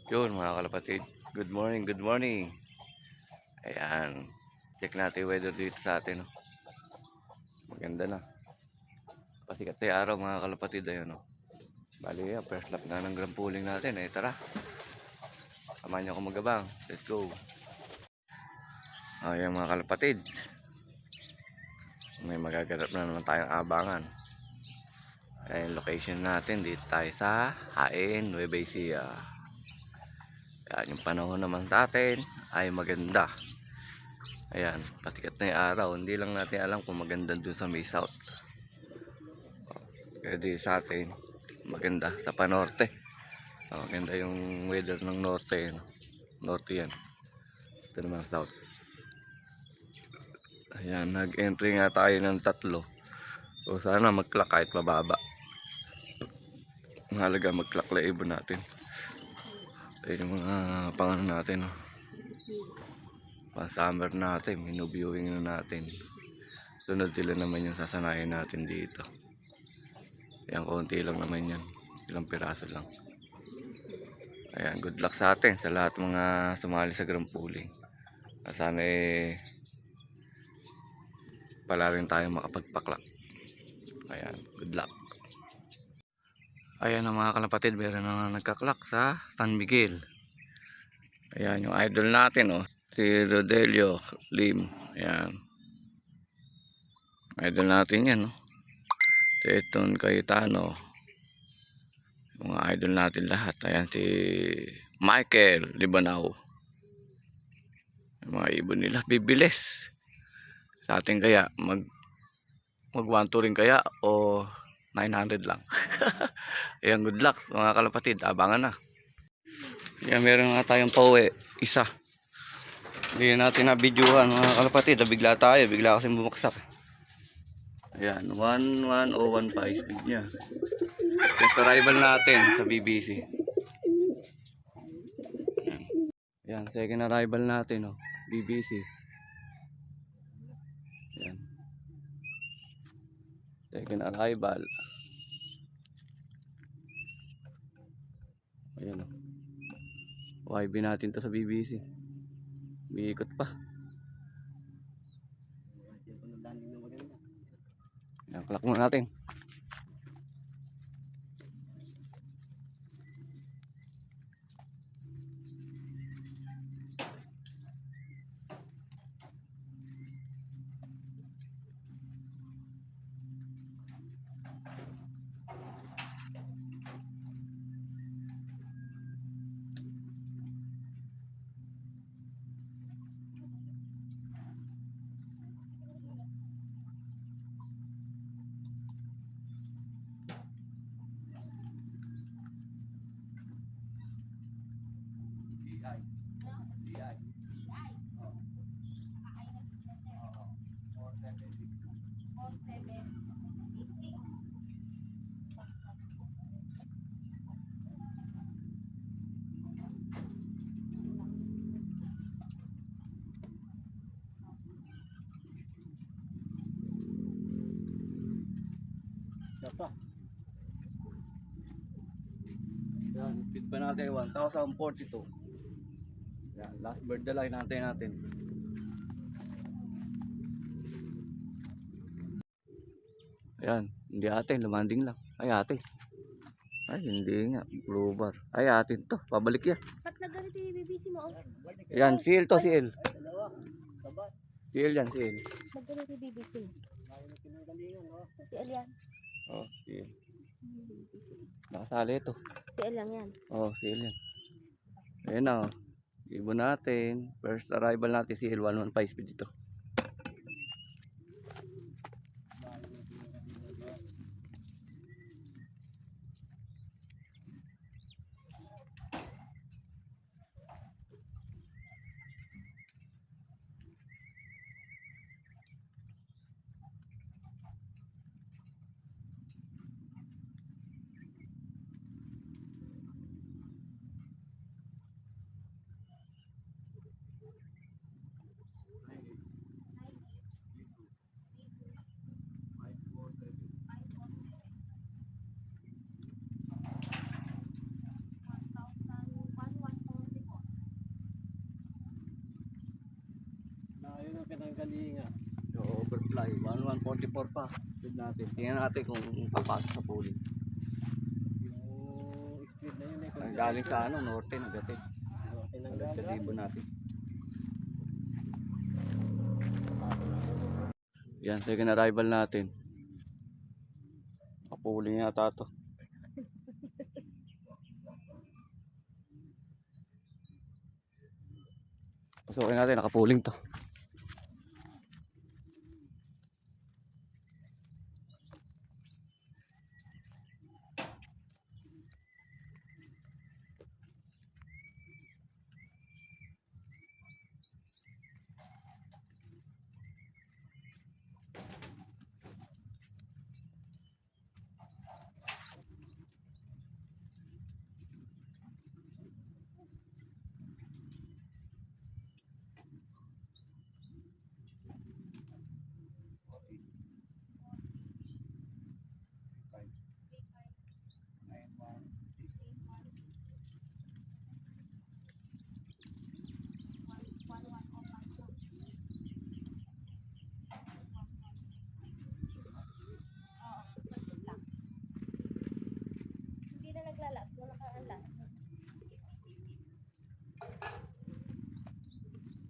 Yun mga kalapatid, good morning, good morning. Ayan, check natin yung weather dito sa atin. Oh. Maganda na. Pasikat na yung araw mga kalapatid. Ayun, oh. Bali, first lap na ng grand pooling natin. Tara, samahan niyo ako magabang. Let's go. Ayan mga kalapatid, may magaganap na naman tayong abangan. Ayan, location natin dito tayo sa Hain, Nueva Ecija. Ayan, yung panahon naman natin ay maganda. Ayan, pasikat na yung araw. Hindi lang natin alam kung maganda dun sa may south. Pwede sa atin maganda sa panorte. Maganda yung weather ng norte, no? Norte yan. Ito naman south. Ayan, nag-entry nga tayo ng tatlo. So sana mag-clock kahit mababa. Mahalaga mag-clock la ibon natin. Ayun yung mga pangano natin, no? Pa-summer natin, minu-viewing na natin. Sunod sila naman yung sasanayin natin dito. Ayan, konti lang naman yan. Ilang piraso lang. Ayan, good luck sa atin sa lahat mga sumali sa grand pooling. Sana pala rin tayo makapagpaklak. Ayan, good luck. Ayan ang mga kalapatid, meron na nagkaklak sa San Miguel. Ayan yung idol natin, oh, si Rodelio Lim. Ayan, idol natin yan, oh. Teton Cayetano, mga idol natin lahat. Ayan si Michael Libanao. Yung mga ibon nila bibilis sa atin, kaya mag 1-2 rin kaya o 900 lang. Ayan, good luck mga kalapatid, abangan na. Ayan, meron nga tayong pauwi, isa. Hindi natin na videohan mga kalapatid, bigla tayo, bigla kasi bumaksak. Ayan, 11015 speed nya. First arrival natin sa BBC. Ayan, ayan, second arrival natin, oh, BBC. Ayan, second arrival. Ayan, oh, YB natin to sa BBC. Umiikot pa. Ayan, clock muna natin. Pa. Yan, speed pa natin 1042. Yan, last bird na lang natin. Ayan, hindi atin, lumanding lang. Ay atin. Ay hindi nga, blue bar. Ay atin to, pabalik yan. Ba't nagganito yung BBC mo? Yan, CL to, CL. CL yan, CL. Nagganito yung BBC mo? Si El yan. Oh, CL. Nakasali ito. Si El lang yan. Oh, CL yan. Ayan na, oh. Ibon natin. First arrival natin, CL 115 speed dito. kalinga. So, overfly. 1144 pa. Speed natin. Tingnan natin kung papasok sa puling. Yung speed na yun eh. Ang galing sa ano, norte, nagatid. Tinanggal. Sa libo natin. Yan, second arrival natin. Kapuling yata to. Pasukin natin, nakapuling to. Hindi na naglalag, wala kang alam.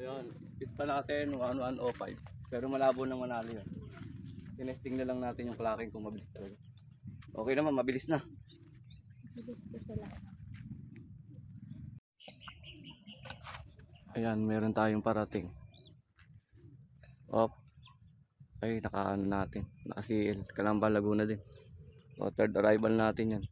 Ayun, speed pa natin 1105. Pero malabo na manalo yun. Tinesting na lang natin yung clocking kung mabilis talaga. Okay naman, mabilis na. Bilis ko sila. Ayan, meron tayong parating. Op. Ay, naka-ano natin. Naka-CL. Calamba, Laguna din. O, third arrival natin yan.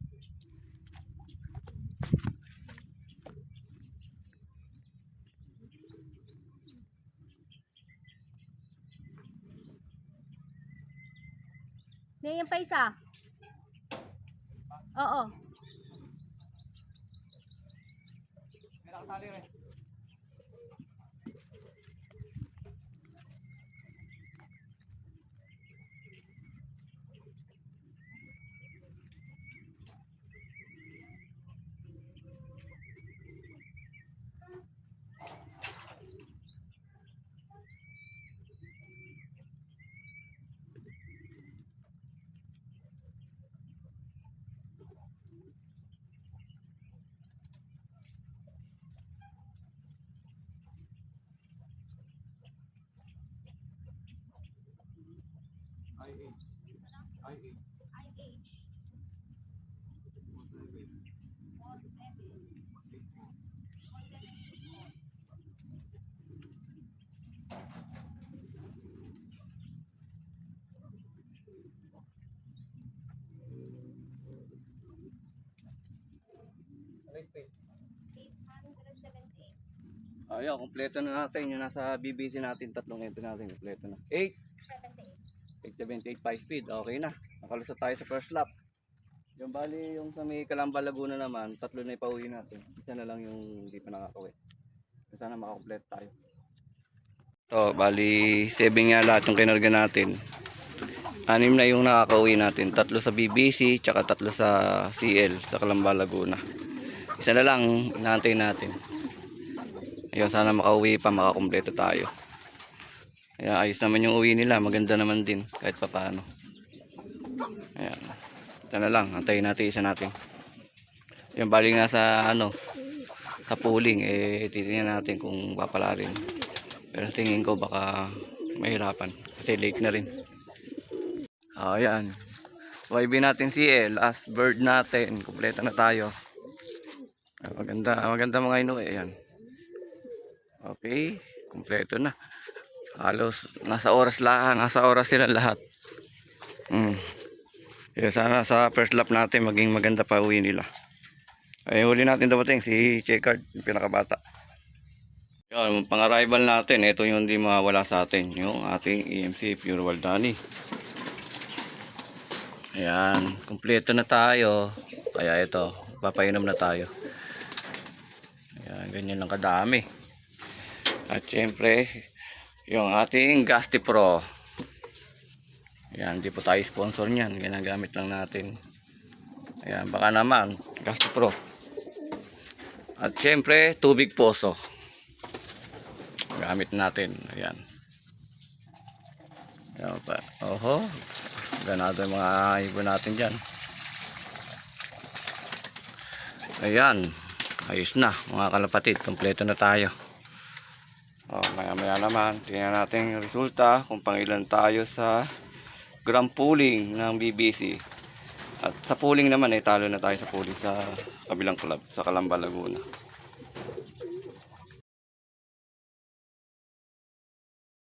Ngayon pa isa. Oo. IH. 47. Ayun, kompleto na natin. Yung nasa BBC natin, tatlong entry natin. Kompleto na. 8. 878 5 speed. Okay na. Nakalusot tayo sa first lap. Yung bali, yung sa may Calamba, Laguna naman, tatlo na ipauwi natin. Isa na lang yung hindi pa nakakawin. Sana makakompleto tayo. To, bali 7 nga lahat yung kinarga natin. 6 na yung nakakauwi natin. 3 sa BBC, tsaka 3 sa CL, sa Calamba, Laguna. Isa na lang, inaantay natin. Ayun, sana makauwi pa, makakompleto tayo. Ayan, ayos naman yung uwi nila. Maganda naman din, kahit pa paano. Ayan. Ito na lang, antayin natin isa natin. Yung bali nga sa ano, sa pooling, titingnan natin kung papala rin. Pero tingin ko baka mahirapan kasi late na rin. Ayan. YB natin CL, last bird natin. Kompleto na tayo. Maganda mga inuwi. Ayan. Okay, kompleto na. Halos nasa oras sila lahat. Sana sa first lap natin maging maganda pa uwi nila. Ay huli natin dumating si Checard, yung pinakabata. Yun, pang-arrival natin, ito yung hindi mawala sa atin, yung ating EMC Pure Waldani. Ayan, kompleto na tayo. Kaya ito, papainom na tayo. Ayan, ganyan lang kadami. At syempre, yung ating Gasti Pro. Ayan, hindi po tayo sponsor niyan. Ginagamit lang natin. Ayan, baka naman, Gasti Pro. At syempre, tubig poso. Gamit natin. Ayan. Yan pa. Oho. Ganado yung mga ibon natin dyan. Ayan. Ayos na mga kalapatid. Kompleto na tayo. Maya maya naman. Tingnan natin yung resulta. Kung pangilan tayo sa gram pooling ng BBC. At sa pooling naman talo na tayo sa pooling sa kabilang club. Sa Calamba, Laguna.